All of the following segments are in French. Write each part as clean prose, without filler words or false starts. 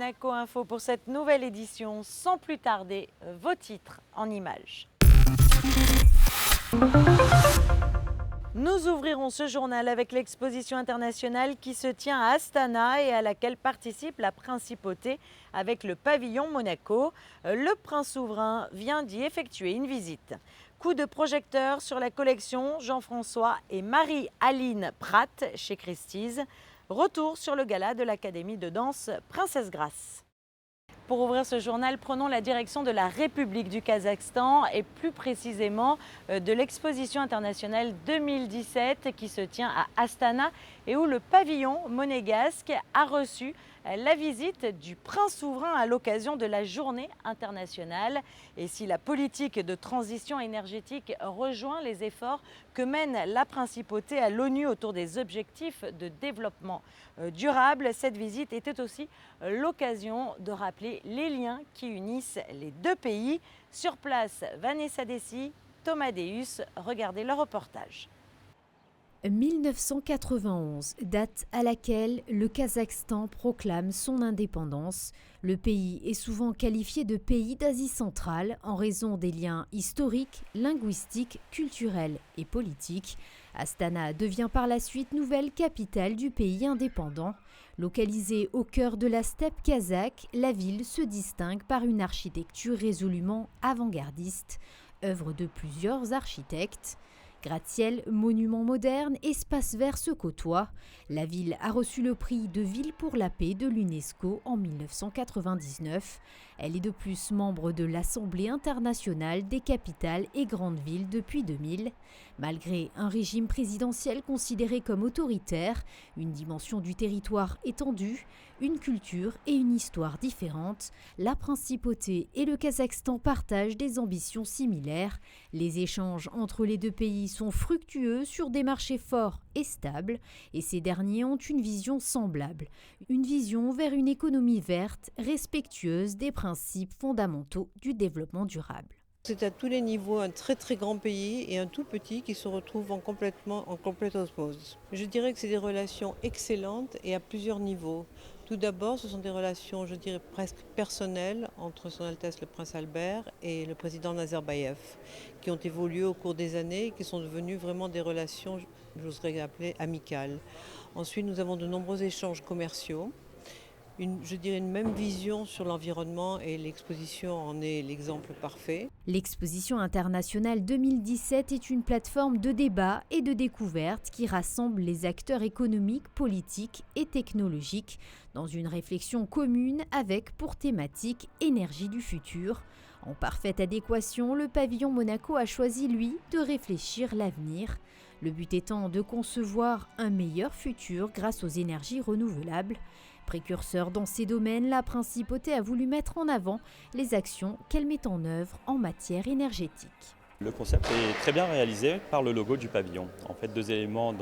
Monaco Info pour cette nouvelle édition. Sans plus tarder, vos titres en images. Nous ouvrirons ce journal avec l'exposition internationale qui se tient à Astana et à laquelle participe la principauté avec le pavillon Monaco. Le prince souverain vient d'y effectuer une visite. Coup de projecteur sur la collection Jean-François et Marie-Aline Pratt chez Christie's. Retour sur le gala de l'Académie de danse Princesse Grace. Pour ouvrir ce journal, prenons la direction de la République du Kazakhstan et plus précisément de l'exposition internationale 2017 qui se tient à Astana et où le pavillon monégasque a reçu la visite du prince souverain à l'occasion de la journée internationale. Et si la politique de transition énergétique rejoint les efforts que mène la principauté à l'ONU autour des objectifs de développement durable, cette visite était aussi l'occasion de rappeler les liens qui unissent les deux pays. Sur place, Vanessa Dessy, Thomas Deus, regardez le reportage. 1991, date à laquelle le Kazakhstan proclame son indépendance. Le pays est souvent qualifié de pays d'Asie centrale en raison des liens historiques, linguistiques, culturels et politiques. Astana devient par la suite nouvelle capitale du pays indépendant. Localisée au cœur de la steppe kazakh, la ville se distingue par une architecture résolument avant-gardiste, œuvre de plusieurs architectes. Gratte-ciel, monuments modernes, espaces verts se côtoient. La ville a reçu le prix de Ville pour la paix de l'UNESCO en 1999. Elle est de plus membre de l'Assemblée internationale des capitales et grandes villes depuis 2000. Malgré un régime présidentiel considéré comme autoritaire, une dimension du territoire étendue, une culture et une histoire différentes, la principauté et le Kazakhstan partagent des ambitions similaires. Les échanges entre les deux pays sont fructueux sur des marchés forts et stables, et ces derniers ont une vision semblable, une vision vers une économie verte, respectueuse des principes fondamentaux du développement durable. C'est à tous les niveaux un très très grand pays et un tout petit qui se retrouvent en complète osmose. Je dirais que c'est des relations excellentes et à plusieurs niveaux. Tout d'abord, ce sont des relations, je dirais, presque personnelles entre Son Altesse le Prince Albert et le président Nazarbayev, qui ont évolué au cours des années et qui sont devenues vraiment des relations, j'oserais appeler, amicales. Ensuite, nous avons de nombreux échanges commerciaux. Je dirais une même vision sur l'environnement et l'exposition en est l'exemple parfait. L'exposition internationale 2017 est une plateforme de débat et de découverte qui rassemble les acteurs économiques, politiques et technologiques dans une réflexion commune avec pour thématique énergie du futur. En parfaite adéquation, le pavillon Monaco a choisi, lui, de réfléchir l'avenir. Le but étant de concevoir un meilleur futur grâce aux énergies renouvelables. Précurseur dans ces domaines, la principauté a voulu mettre en avant les actions qu'elle met en œuvre en matière énergétique. Le concept est très bien réalisé par le logo du pavillon. En fait, deux éléments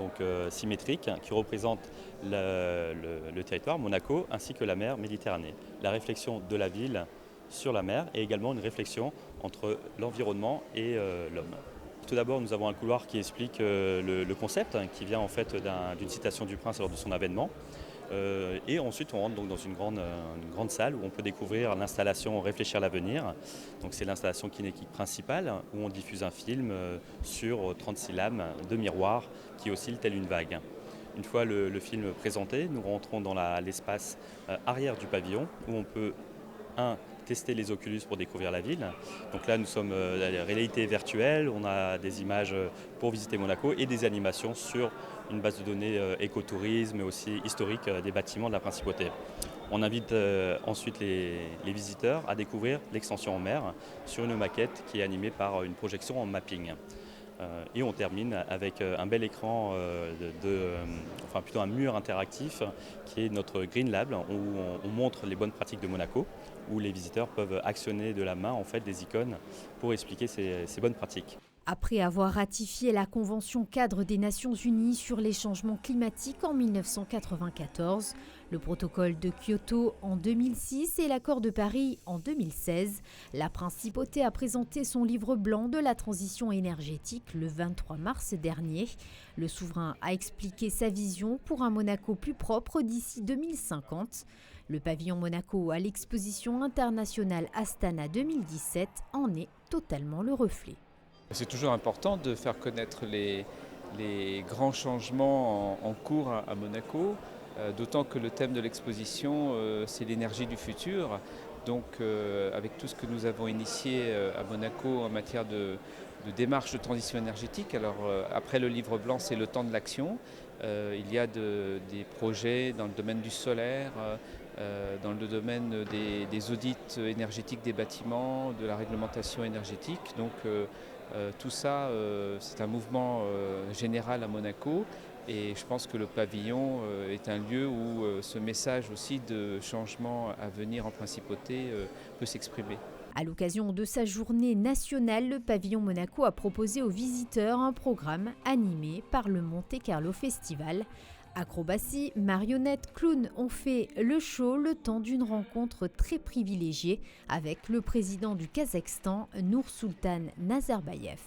symétriques qui représentent le territoire, Monaco, ainsi que la mer Méditerranée. La réflexion de la ville sur la mer et également une réflexion entre l'environnement et l'homme. Tout d'abord, nous avons un couloir qui explique le concept, qui vient en fait d'une citation du prince lors de son avènement. Et ensuite, on rentre donc dans une grande salle où on peut découvrir l'installation Réfléchir l'avenir. Donc, c'est l'installation kinétique principale où on diffuse un film sur 36 lames de miroirs qui oscillent telle une vague. Une fois le film présenté, nous rentrons dans l'espace arrière du pavillon où on peut tester les Oculus pour découvrir la ville. Donc là, nous sommes à la réalité virtuelle, on a des images pour visiter Monaco et des animations sur une base de données écotourisme mais aussi historique des bâtiments de la principauté. On invite ensuite les visiteurs à découvrir l'extension en mer sur une maquette qui est animée par une projection en mapping. Et on termine avec un bel écran, plutôt un mur interactif qui est notre Green Lab où on montre les bonnes pratiques de Monaco, où les visiteurs peuvent actionner de la main en fait, des icônes pour expliquer ces bonnes pratiques. Après avoir ratifié la Convention cadre des Nations Unies sur les changements climatiques en 1994, le protocole de Kyoto en 2006 et l'accord de Paris en 2016, la principauté a présenté son livre blanc de la transition énergétique le 23 mars dernier. Le souverain a expliqué sa vision pour un Monaco plus propre d'ici 2050. Le pavillon Monaco à l'exposition internationale Astana 2017 en est totalement le reflet. C'est toujours important de faire connaître les grands changements en cours à Monaco, d'autant que le thème de l'exposition, c'est l'énergie du futur. Donc avec tout ce que nous avons initié à Monaco en matière de démarche de transition énergétique, alors après le livre blanc, c'est le temps de l'action. Il y a des projets dans le domaine du solaire, dans le domaine des audits énergétiques des bâtiments, de la réglementation énergétique. Donc tout ça, c'est un mouvement général à Monaco. Et je pense que le pavillon est un lieu où ce message aussi de changement à venir en principauté peut s'exprimer. À l'occasion de sa journée nationale, le pavillon Monaco a proposé aux visiteurs un programme animé par le Monte Carlo Festival. Acrobatie, marionnettes, clowns ont fait le show le temps d'une rencontre très privilégiée avec le président du Kazakhstan, Nursultan Nazarbayev.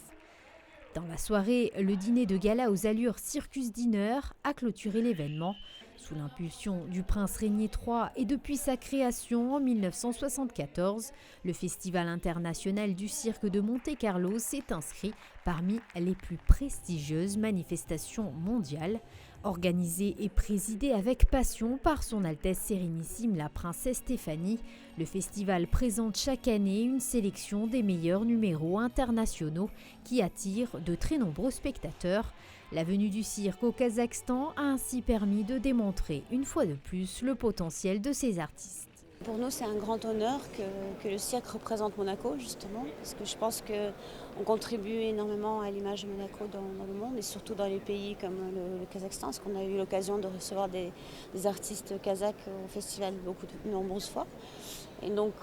Dans la soirée, le dîner de gala aux allures circus dinner a clôturé l'événement. Sous l'impulsion du prince Régnier III et depuis sa création en 1974, le Festival international du cirque de Monte-Carlo s'est inscrit parmi les plus prestigieuses manifestations mondiales. Organisé et présidé avec passion par son Altesse Sérénissime la princesse Stéphanie, le festival présente chaque année une sélection des meilleurs numéros internationaux qui attirent de très nombreux spectateurs. La venue du cirque au Kazakhstan a ainsi permis de démontrer une fois de plus le potentiel de ces artistes. Pour nous, c'est un grand honneur que le cirque représente Monaco, justement, parce que je pense qu'on contribue énormément à l'image de Monaco dans le monde, et surtout dans les pays comme le Kazakhstan, parce qu'on a eu l'occasion de recevoir des artistes kazakhs au festival de nombreuses fois. Et donc,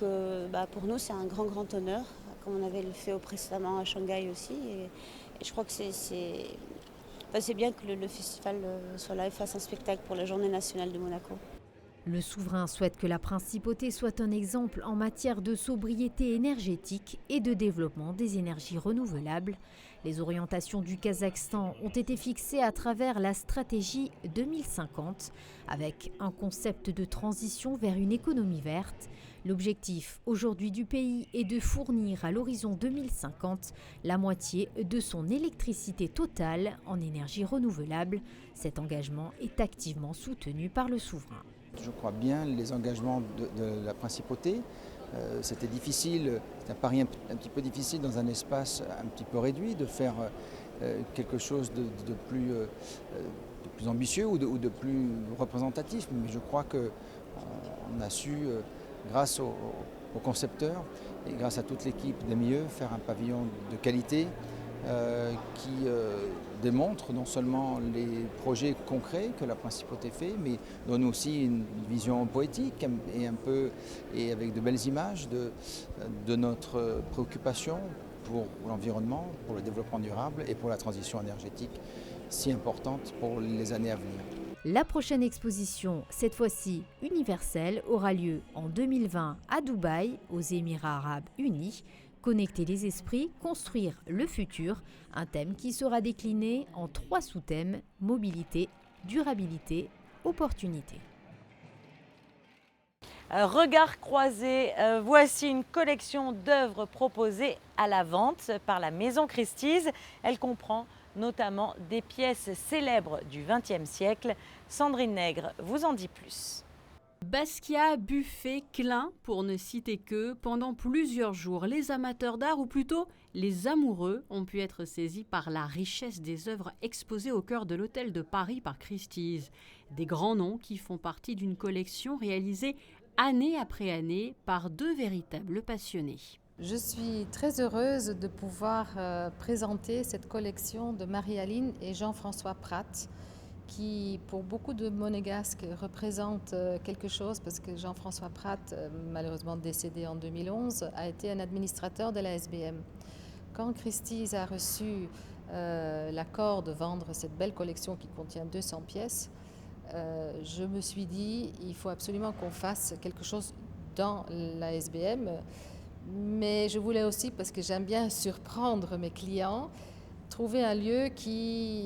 pour nous, c'est un grand honneur, comme on avait le fait précédemment à Shanghai aussi. Et je crois que c'est bien que le festival soit là et fasse un spectacle pour la journée nationale de Monaco. Le souverain souhaite que la principauté soit un exemple en matière de sobriété énergétique et de développement des énergies renouvelables. Les orientations du Kazakhstan ont été fixées à travers la stratégie 2050, avec un concept de transition vers une économie verte. L'objectif aujourd'hui du pays est de fournir à l'horizon 2050 la moitié de son électricité totale en énergie renouvelable. Cet engagement est activement soutenu par le souverain. Je crois bien les engagements de la principauté. C'était difficile, c'est un pari un petit peu difficile dans un espace un petit peu réduit de faire quelque chose de plus ambitieux ou de plus représentatif. Mais je crois qu'on a su, grâce aux concepteurs et grâce à toute l'équipe d'MIE, faire un pavillon de qualité qui démontre non seulement les projets concrets que la principauté fait, mais donne aussi une vision poétique et avec de belles images de notre préoccupation pour l'environnement, pour le développement durable et pour la transition énergétique si importante pour les années à venir. La prochaine exposition, cette fois-ci universelle, aura lieu en 2020 à Dubaï, aux Émirats arabes unis. Connecter les esprits, construire le futur, un thème qui sera décliné en 3 sous-thèmes, mobilité, durabilité, opportunité. Regard croisé, voici une collection d'œuvres proposées à la vente par la Maison Christie's. Elle comprend notamment des pièces célèbres du XXe siècle. Sandrine Nègre vous en dit plus. Basquiat, Buffet, Klein, pour ne citer que, pendant plusieurs jours, les amateurs d'art, ou plutôt les amoureux, ont pu être saisis par la richesse des œuvres exposées au cœur de l'hôtel de Paris par Christie's. Des grands noms qui font partie d'une collection réalisée année après année par 2 véritables passionnés. Je suis très heureuse de pouvoir présenter cette collection de Marie-Aline et Jean-François Pratt, qui pour beaucoup de Monégasques représente quelque chose, parce que Jean-François Pratt, malheureusement décédé en 2011, a été un administrateur de la SBM. Quand Christie's a reçu l'accord de vendre cette belle collection qui contient 200 pièces, je me suis dit il faut absolument qu'on fasse quelque chose dans la SBM, mais je voulais aussi, parce que j'aime bien surprendre mes clients, trouver un lieu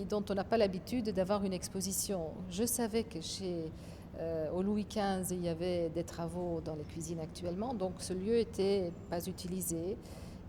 dont on n'a pas l'habitude d'avoir une exposition. Je savais que chez Au Louis XV, il y avait des travaux dans les cuisines actuellement, donc ce lieu n'était pas utilisé.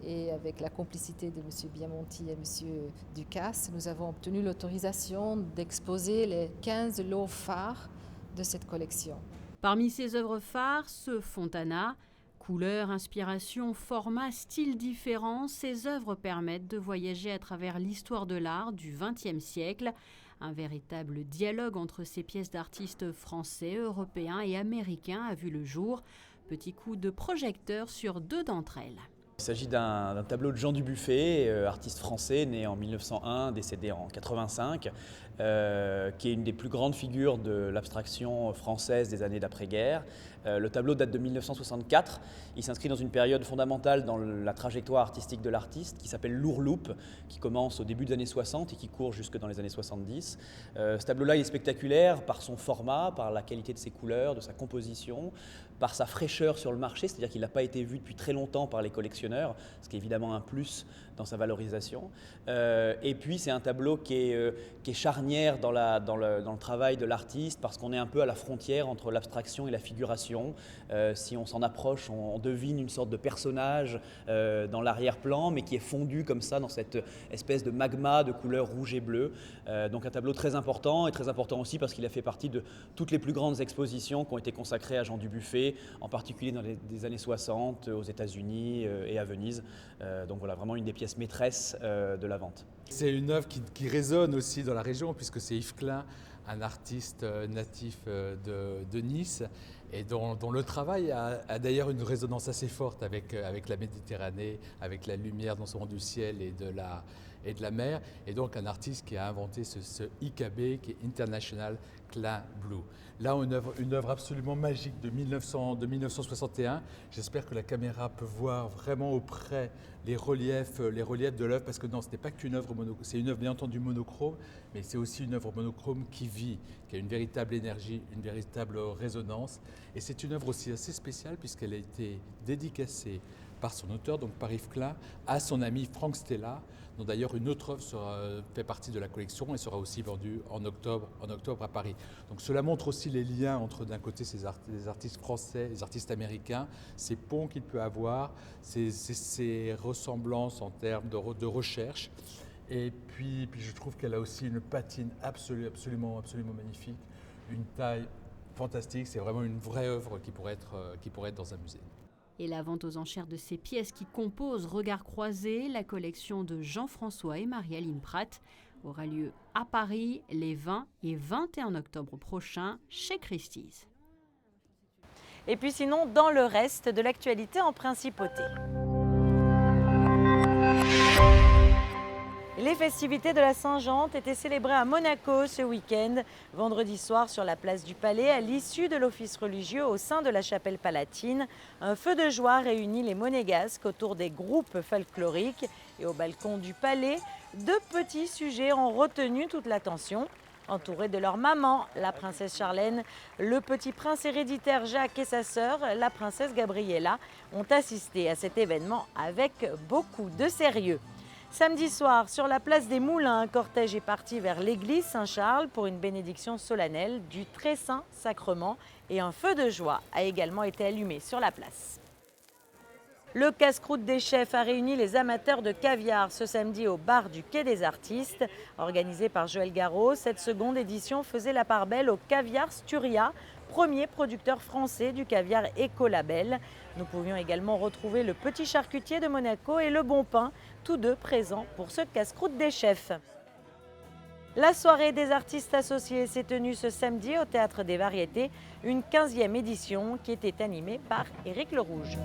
Et avec la complicité de M. Biamonti et M. Ducasse, nous avons obtenu l'autorisation d'exposer les 15 lots phares de cette collection. Parmi ses œuvres phares, ce Fontana. Couleurs, inspiration, format, style différents, ces œuvres permettent de voyager à travers l'histoire de l'art du XXe siècle. Un véritable dialogue entre ces pièces d'artistes français, européens et américains a vu le jour. Petit coup de projecteur sur 2 d'entre elles. Il s'agit d'un tableau de Jean Dubuffet, artiste français né en 1901, décédé en 1985, qui est une des plus grandes figures de l'abstraction française des années d'après-guerre. Le tableau date de 1964. Il s'inscrit dans une période fondamentale dans la trajectoire artistique de l'artiste qui s'appelle l'Ourloupe, qui commence au début des années 60 et qui court jusque dans les années 70. Ce tableau-là est spectaculaire par son format, par la qualité de ses couleurs, de sa composition, par sa fraîcheur sur le marché, c'est-à-dire qu'il n'a pas été vu depuis très longtemps par les collectionneurs, ce qui est évidemment un plus dans sa valorisation. Et puis c'est un tableau qui est charnière dans le travail de l'artiste parce qu'on est un peu à la frontière entre l'abstraction et la figuration. Si on s'en approche, on devine une sorte de personnage dans l'arrière-plan, mais qui est fondu comme ça dans cette espèce de magma de couleurs rouge et bleu. Donc un tableau très important, et très important aussi parce qu'il a fait partie de toutes les plus grandes expositions qui ont été consacrées à Jean Dubuffet, en particulier dans les années 60 aux États-Unis et à Venise. Donc voilà, vraiment une des pièces maîtresses de la vente. C'est une œuvre qui résonne aussi dans la région, puisque c'est Yves Klein, un artiste natif de Nice, et dont le travail a d'ailleurs une résonance assez forte avec la Méditerranée, avec la lumière dans son du ciel et de la mer, et donc un artiste qui a inventé ce IKB, qui est International Klein Blue. Là, une œuvre absolument magique de 1961. J'espère que la caméra peut voir vraiment auprès les reliefs de l'œuvre, parce que non, ce n'est pas qu'une œuvre monochrome, c'est une œuvre bien entendu monochrome, mais c'est aussi une œuvre monochrome qui vit, qui a une véritable énergie, une véritable résonance. Et c'est une œuvre aussi assez spéciale puisqu'elle a été dédicacée par son auteur, donc par Yves Klein, à son ami Franck Stella, dont d'ailleurs une autre œuvre fait partie de la collection et sera aussi vendue en octobre à Paris. Donc cela montre aussi les liens entre d'un côté les artistes français, les artistes américains, ces ponts qu'il peut avoir, ces ressemblances en termes de recherche. Et puis je trouve qu'elle a aussi une patine absolument magnifique, une taille fantastique. C'est vraiment une vraie œuvre qui pourrait être dans un musée. Et la vente aux enchères de ces pièces qui composent Regards croisés, la collection de Jean-François et Marie-Aline Pratt, aura lieu à Paris les 20 et 21 octobre prochains chez Christie's. Et puis sinon, dans le reste de l'actualité en principauté. Les festivités de la Saint-Jean ont été célébrées à Monaco ce week-end, vendredi soir sur la place du Palais, à l'issue de l'office religieux au sein de la chapelle palatine. Un feu de joie réunit les monégasques autour des groupes folkloriques. Et au balcon du Palais, 2 petits sujets ont retenu toute l'attention. Entourés de leur maman, la princesse Charlène, le petit prince héréditaire Jacques et sa sœur, la princesse Gabriella, ont assisté à cet événement avec beaucoup de sérieux. Samedi soir, sur la place des Moulins, un cortège est parti vers l'église Saint-Charles pour une bénédiction solennelle du Très Saint Sacrement et un feu de joie a également été allumé sur la place. Le casse-croûte des chefs a réuni les amateurs de caviar ce samedi au bar du Quai des Artistes. Organisé par Joël Garraud, cette seconde édition faisait la part belle au caviar Sturia, premier producteur français du caviar écolabel. Nous pouvions également retrouver le Petit Charcutier de Monaco et le Bon Pain, tous deux présents pour ce casse-croûte des chefs. La soirée des artistes associés s'est tenue ce samedi au Théâtre des Variétés, une 15e édition qui était animée par Éric Le Rouge.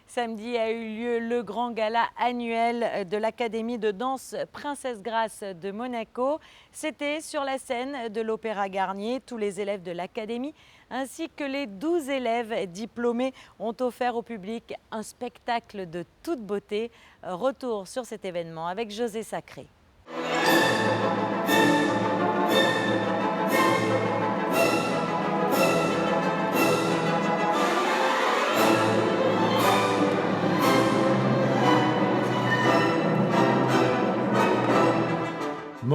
Samedi a eu lieu le grand gala annuel de l'Académie de danse Princesse Grace de Monaco. C'était sur la scène de l'Opéra Garnier. Tous les élèves de l'Académie ainsi que les 12 élèves diplômés ont offert au public un spectacle de toute beauté. Retour sur cet événement avec José Sacré.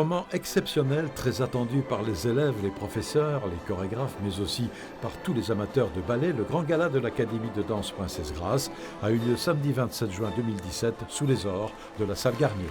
moment exceptionnel, très attendu par les élèves, les professeurs, les chorégraphes, mais aussi par tous les amateurs de ballet, le grand gala de l'Académie de danse Princesse Grace a eu lieu samedi 27 juin 2017 sous les ors de la salle Garnier.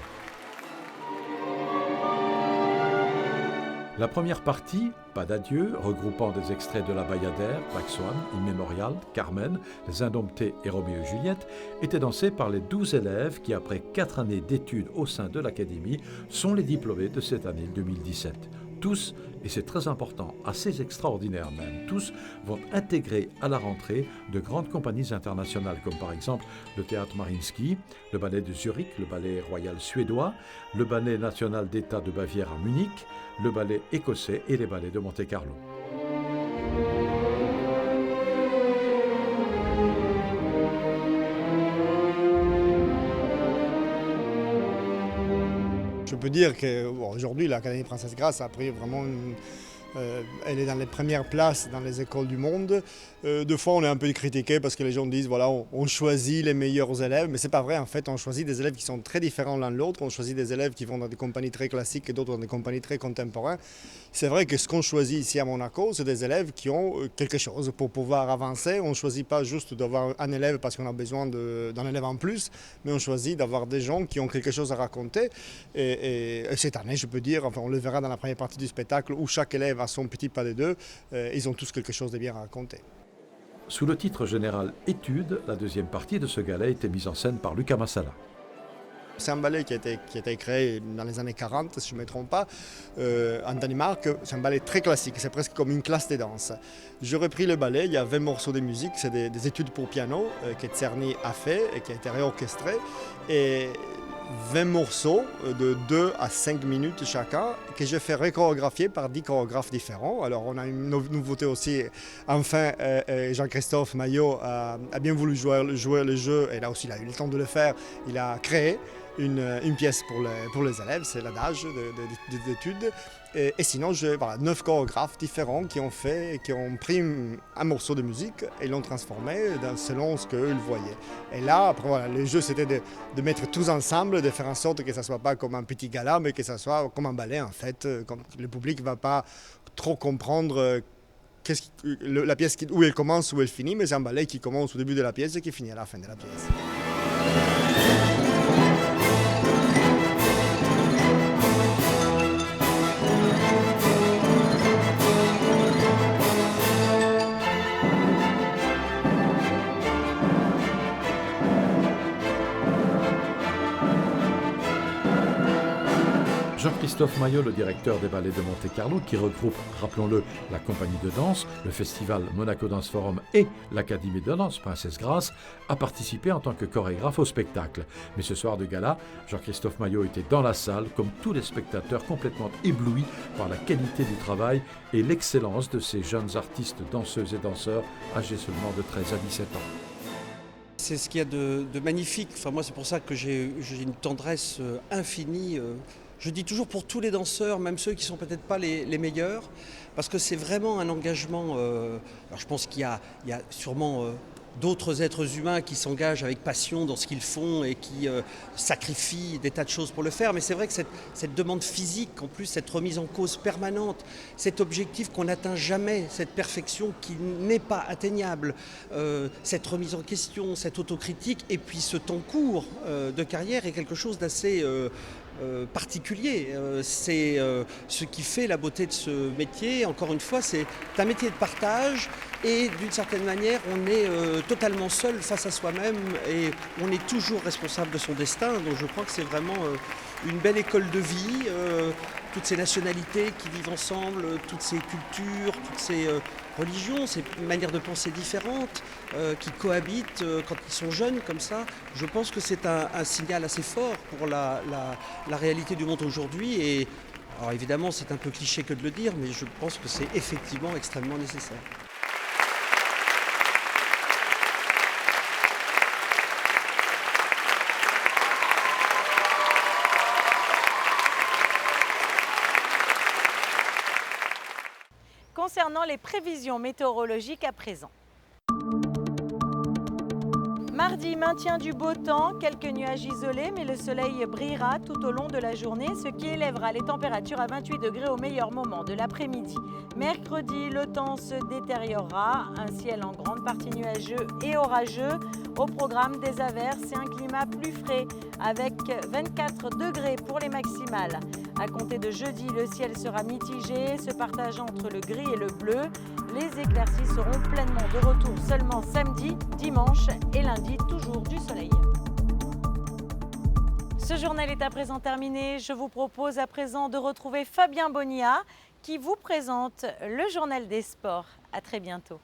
La première partie, Pas d'adieu, regroupant des extraits de La Bayadère, Black Swan, In Memorial, Carmen, Les Indomptés et Roméo et Juliette, était dansée par les 12 élèves qui, après 4 années d'études au sein de l'Académie, sont les diplômés de cette année 2017. Tous, et c'est très important, assez extraordinaire même, tous vont intégrer à la rentrée de grandes compagnies internationales comme par exemple le Théâtre Mariinsky, le Ballet de Zurich, le Ballet Royal suédois, le Ballet National d'État de Bavière à Munich, le Ballet écossais et les ballets de Monte-Carlo. Je peux dire qu'aujourd'hui, l'Académie Princesse Grace a pris vraiment elle est dans les premières places dans les écoles du monde. Deux fois, on est un peu critiqué parce que les gens disent voilà, on choisit les meilleurs élèves, mais c'est pas vrai. En fait, on choisit des élèves qui sont très différents l'un de l'autre. On choisit des élèves qui vont dans des compagnies très classiques et d'autres dans des compagnies très contemporaines. C'est vrai que ce qu'on choisit ici à Monaco, c'est des élèves qui ont quelque chose pour pouvoir avancer. On ne choisit pas juste d'avoir un élève parce qu'on a besoin d'un élève en plus, mais on choisit d'avoir des gens qui ont quelque chose à raconter. Et cette année, je peux dire, enfin, on le verra dans la première partie du spectacle, où chaque élève a son petit pas des deux, ils ont tous quelque chose de bien à raconter. Sous le titre général Études, la deuxième partie de ce gala était mise en scène par Luca Massala. C'est un ballet qui a été créé dans les années 40, si je ne me trompe pas, en Danemark. C'est un ballet très classique, c'est presque comme une classe de danse. J'ai repris le ballet, il y a 20 morceaux de musique, c'est des études pour piano que Czerny a fait et qui a été réorchestré. Et 20 morceaux de 2 à 5 minutes chacun que j'ai fait chorégraphier par 10 chorégraphes différents. Alors on a une nouveauté aussi. Enfin, Jean-Christophe Maillot a bien voulu jouer le jeu et là aussi il a eu le temps de le faire. Il a créé une pièce pour les élèves, c'est l'adage d'études. Et sinon, voilà, 9 chorégraphes différents qui ont pris un morceau de musique et l'ont transformé selon ce qu'eux voyaient. Et là, après, voilà, le jeu, c'était de mettre tous ensemble, de faire en sorte que ça ne soit pas comme un petit gala, mais que ça soit comme un ballet, en fait. Comme le public ne va pas trop comprendre la pièce où elle commence, où elle finit, mais c'est un ballet qui commence au début de la pièce et qui finit à la fin de la pièce. Jean-Christophe Maillot, le directeur des ballets de Monte-Carlo, qui regroupe, rappelons-le, la compagnie de danse, le festival Monaco Dance Forum et l'Académie de danse Princesse Grace, a participé en tant que chorégraphe au spectacle. Mais ce soir de gala, Jean-Christophe Maillot était dans la salle, comme tous les spectateurs, complètement éblouis par la qualité du travail et l'excellence de ces jeunes artistes, danseuses et danseurs, âgés seulement de 13 à 17 ans. C'est ce qu'il y a de magnifique. Enfin, moi, c'est pour ça que j'ai une tendresse infinie. Je dis toujours pour tous les danseurs, même ceux qui ne sont peut-être pas les meilleurs, parce que c'est vraiment un engagement. Alors je pense qu'il y a sûrement d'autres êtres humains qui s'engagent avec passion dans ce qu'ils font et qui sacrifient des tas de choses pour le faire. Mais c'est vrai que cette demande physique, en plus, cette remise en cause permanente, cet objectif qu'on n'atteint jamais, cette perfection qui n'est pas atteignable, cette remise en question, cette autocritique, et puis ce temps court de carrière est quelque chose d'assez particulier. C'est ce qui fait la beauté de ce métier. Encore une fois, c'est un métier de partage et d'une certaine manière, on est totalement seul face à soi-même et on est toujours responsable de son destin. Donc je crois que c'est vraiment une belle école de vie. Toutes ces nationalités qui vivent ensemble, toutes ces cultures, toutes ces religions, ces manières de penser différentes qui cohabitent quand ils sont jeunes comme ça. Je pense que c'est un signal assez fort pour la réalité du monde aujourd'hui. Et alors évidemment, c'est un peu cliché que de le dire, mais je pense que c'est effectivement extrêmement nécessaire. Concernant les prévisions météorologiques à présent. Mardi, maintien du beau temps, quelques nuages isolés, mais le soleil brillera tout au long de la journée, ce qui élèvera les températures à 28 degrés au meilleur moment de l'après-midi. Mercredi, le temps se détériorera, un ciel en grande partie nuageux et orageux. Au programme des averses et un climat plus frais, avec 24 degrés pour les maximales. À compter de jeudi, le ciel sera mitigé, se partageant entre le gris et le bleu. Les éclaircies seront pleinement de retour seulement samedi, dimanche et lundi, toujours du soleil. Ce journal est à présent terminé. Je vous propose à présent de retrouver Fabien Bonilla qui vous présente le journal des sports. À très bientôt.